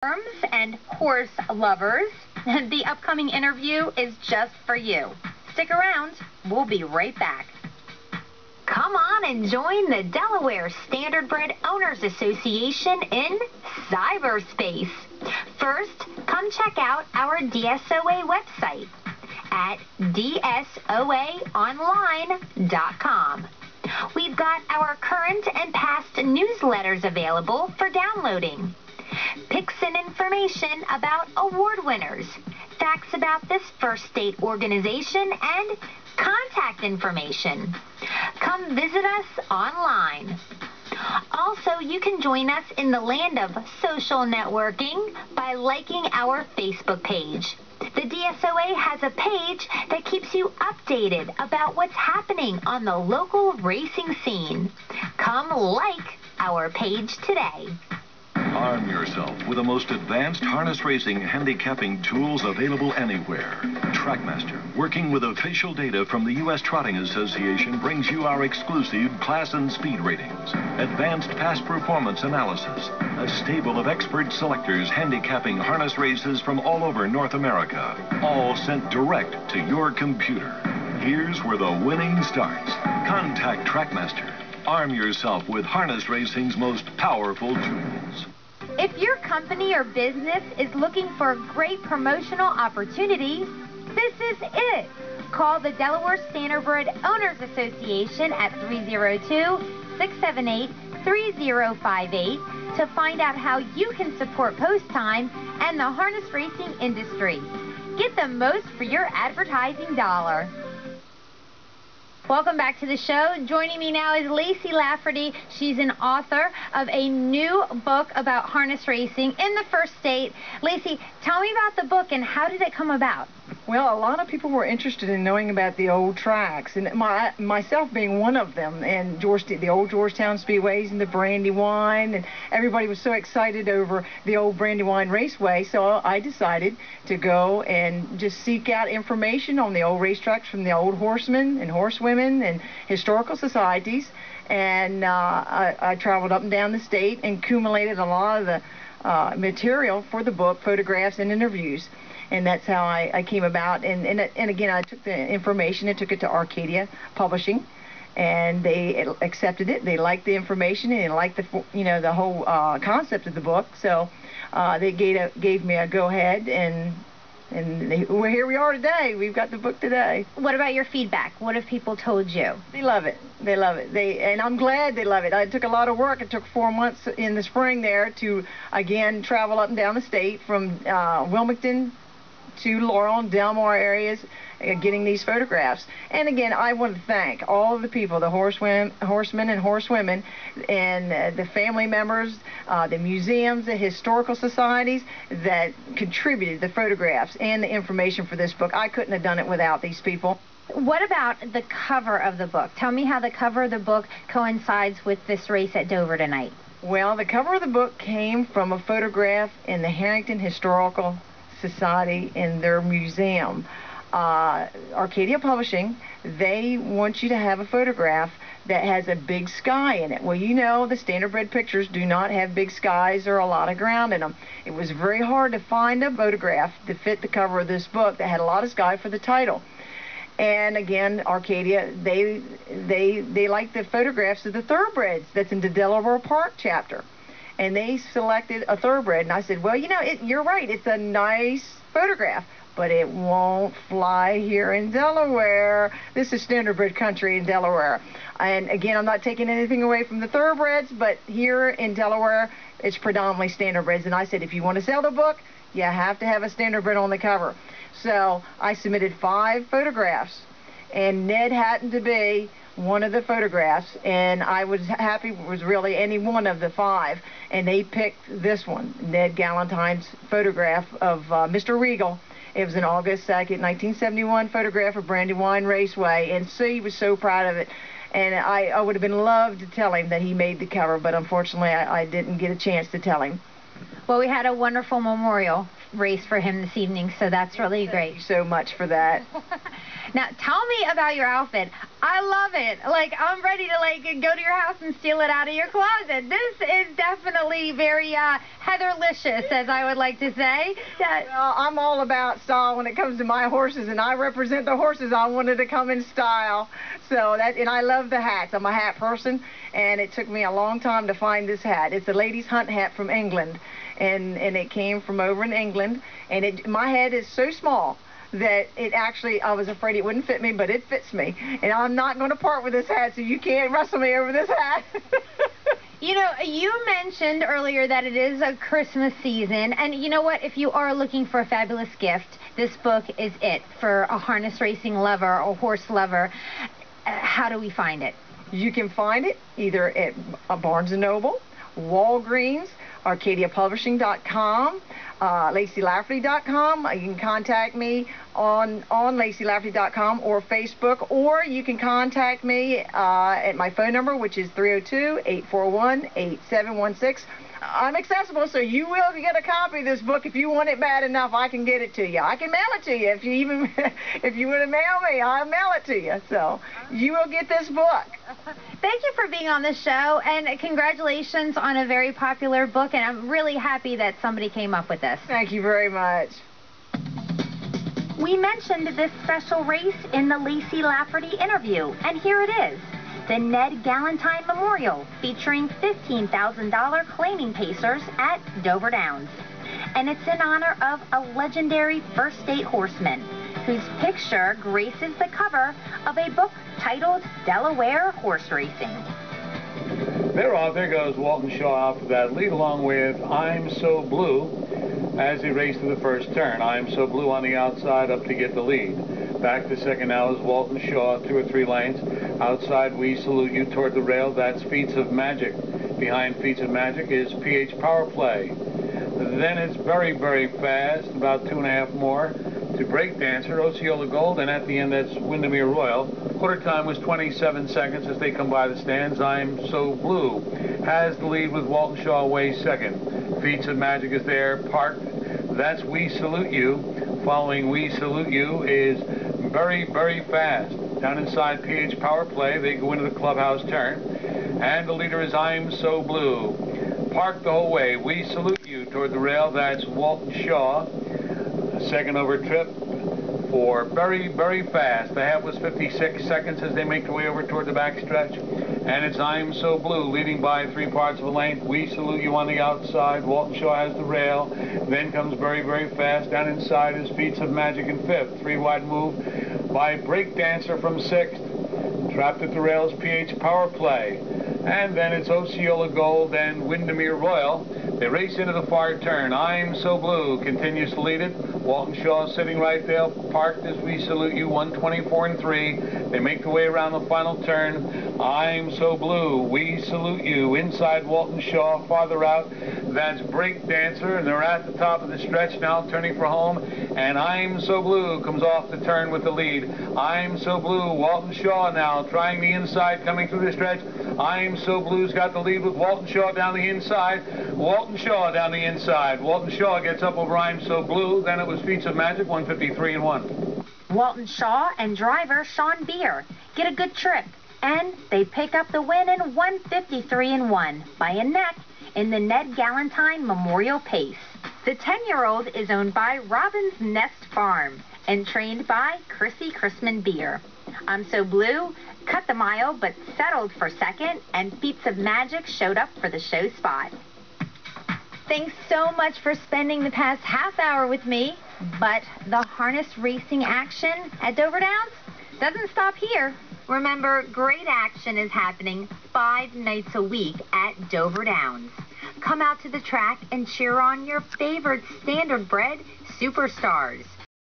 Farms and horse lovers, the upcoming interview is just for you. Stick around. We'll be right back. Come on and join the Delaware Standardbred Owners Association in cyberspace. First, come check out our DSOA website at dsoaonline.com. We've got our current and past newsletters available for downloading. Pics and information about award winners, facts about this first state organization, and contact information. Come visit us online. Also, you can join us in the land of social networking by liking our Facebook page. The DSOA has a page that keeps you updated about what's happening on the local racing scene. Come like our page today. Arm yourself with the most advanced harness racing handicapping tools available anywhere. Trackmaster, working with official data from the U.S. Trotting Association, brings you our exclusive class and speed ratings, advanced past performance analysis, a stable of expert selectors handicapping harness races from all over North America, all sent direct to your computer. Here's where the winning starts. Contact Trackmaster. Arm yourself with harness racing's most powerful tools. If your company or business is looking for great promotional opportunities, this is it. Call the Delaware Standardbred Owners Association at 302-678-3058 to find out how you can support post time and the harness racing industry. Get the most for your advertising dollar. Welcome back to the show. Joining me now is Lacey Lafferty. She's an author of a new book about harness racing in the first state. Lacey, tell me about the book and how did it come about? Well, a lot of people were interested in knowing about the old tracks, and myself being one of them, and the old Georgetown Speedways and the Brandywine, and everybody was so excited over the old Brandywine Raceway, so I decided to go and just seek out information on the old racetracks from the old horsemen and horsewomen and historical societies, and I traveled up and down the state and accumulated a lot of the material for the book, photographs and interviews. And that's how I came about. And again, I took the information and took it to Arcadia Publishing, and they accepted it. They liked the information and they liked the whole concept of the book. So they gave me a go ahead, and well, here we are today. We've got the book today. What about your feedback? What have people told you? They love it. They love it. And I'm glad they love it. It took a lot of work. It took 4 months in the spring there to again travel up and down the state from Wilmington to Laurel and Delmar areas, getting these photographs. And again, I want to thank all of the people, the horsemen and horsewomen, and the family members, the museums, the historical societies that contributed the photographs and the information for this book. I couldn't have done it without these people. What about the cover of the book? Tell me how the cover of the book coincides with this race at Dover tonight. Well, the cover of the book came from a photograph in the Harrington Historical Society in their museum. Arcadia Publishing, they want you to have a photograph that has a big sky in it. Well, you know, the standardbred pictures do not have big skies or a lot of ground in them. It was very hard to find a photograph to fit the cover of this book that had a lot of sky for the title. And again, Arcadia, they like the photographs of the thoroughbreds that's in the Delaware Park chapter. And they selected a thoroughbred, and I said, well, you know, you're right, it's a nice photograph, but it won't fly here in Delaware. This is standardbred country in Delaware. And again, I'm not taking anything away from the thoroughbreds, but here in Delaware, it's predominantly standardbreds. And I said, if you want to sell the book, you have to have a standardbred on the cover. So I submitted 5 photographs, and Ned happened to be one of the photographs, and I was happy it was really any one of the 5, and they picked this one, Ned Gallantine's photograph of Mr. Regal. It was an August 2nd, 1971 photograph of Brandywine Raceway, and so he was so proud of it. And I would have been loved to tell him that he made the cover, but unfortunately I didn't get a chance to tell him. Well, we had a wonderful memorial race for him this evening, so that's really great. Thank you so much for that. Now, tell me about your outfit. I love it. Like, I'm ready to, go to your house and steal it out of your closet. This is definitely very Heatherlicious, as I would like to say. Well, I'm all about style when it comes to my horses, and I represent the horses I wanted to come in style. And I love the hats. I'm a hat person, and it took me a long time to find this hat. It's a ladies' hunt hat from England, and it came from over in England, and my head is so small that I was afraid it wouldn't fit me, but it fits me. And I'm not going to part with this hat, so you can't wrestle me over this hat. You know, you mentioned earlier that it is a Christmas season, and you know what? If you are looking for a fabulous gift, this book is it for a harness racing lover or horse lover. How do we find it? You can find it either at Barnes & Noble, Walgreens, ArcadiaPublishing.com, LaceyLafferty.com. You can contact me on LaceyLafferty.com or Facebook, or you can contact me at my phone number, which is 302-841-8716. I'm accessible, so you will get a copy of this book. If you want it bad enough, I can get it to you. I can mail it to you. If you want to mail me, I'll mail it to you. So you will get this book. Thank you for being on the show, and congratulations on a very popular book, and I'm really happy that somebody came up with this. Thank you very much. We mentioned this special race in the Lacey Lafferty interview, and here it is. The Ned Galantine Memorial, featuring $15,000 claiming pacers at Dover Downs. And it's in honor of a legendary first state horseman whose picture graces the cover of a book titled Delaware Horse Racing. There goes Walton Shaw out for that lead, along with I'm So Blue as he raced to the first turn. I'm So Blue on the outside up to get the lead. Back to second now is Walton Shaw, 2 or 3 lanes. Outside, We Salute You toward the rail. That's Feats of Magic. Behind Feats of Magic is PH Power Play. Then it's very, very fast, about 2.5 more to Breakdancer, Osceola Gold, and at the end that's Windermere Royal. Quarter time was 27 seconds as they come by the stands. I'm So Blue has the lead with Walton Shaw away second. Feats of Magic is there, parked. That's We Salute You. Following We Salute You is very, very fast. Down inside PH Power Play, they go into the clubhouse turn. And the leader is I'm So Blue. Parked the whole way. We Salute You toward the rail. That's Walton Shaw. Second over trip for very, very fast. The half was 56 seconds as they make their way over toward the backstretch. And it's I'm So Blue leading by 3 parts of a length. We Salute You on the outside. Walton Shaw has the rail. Then comes very, very fast. Down inside is Feats of Magic in 5th. 3 wide move by Breakdancer from 6th. Trapped at the rails, PH Power Play. And then it's Osceola Gold and Windermere Royal. They race into the far turn. I'm So Blue continues to lead it. Walton Shaw sitting right there, parked as We Salute You, 124 and 3. They make the way around the final turn. I'm So Blue, We Salute You. Inside Walton Shaw, farther out, that's Breakdancer, and they're at the top of the stretch now, turning for home. And I'm So Blue comes off the turn with the lead. I'm So Blue, Walton Shaw now trying the inside, coming through the stretch. I'm So Blue's got the lead with Walton Shaw down the inside. Walton Shaw down the inside. Walton Shaw gets up over I'm So Blue. Then it was Feats of Magic, 153 and 1. Walton Shaw and driver Sean Beer get a good trip, and they pick up the win in 153 and 1 by a neck in the Ned Galantine Memorial Pace. The 10-year-old is owned by Robin's Nest Farm and trained by Chrissy Chrisman Beer. I'm So Blue cut the mile but settled for second, and Feats of Magic showed up for the show spot. Thanks so much for spending the past half hour with me, but the harness racing action at Dover Downs doesn't stop here. Remember, great action is happening 5 nights a week at Dover Downs. Come out to the track and cheer on your favorite standardbred superstars.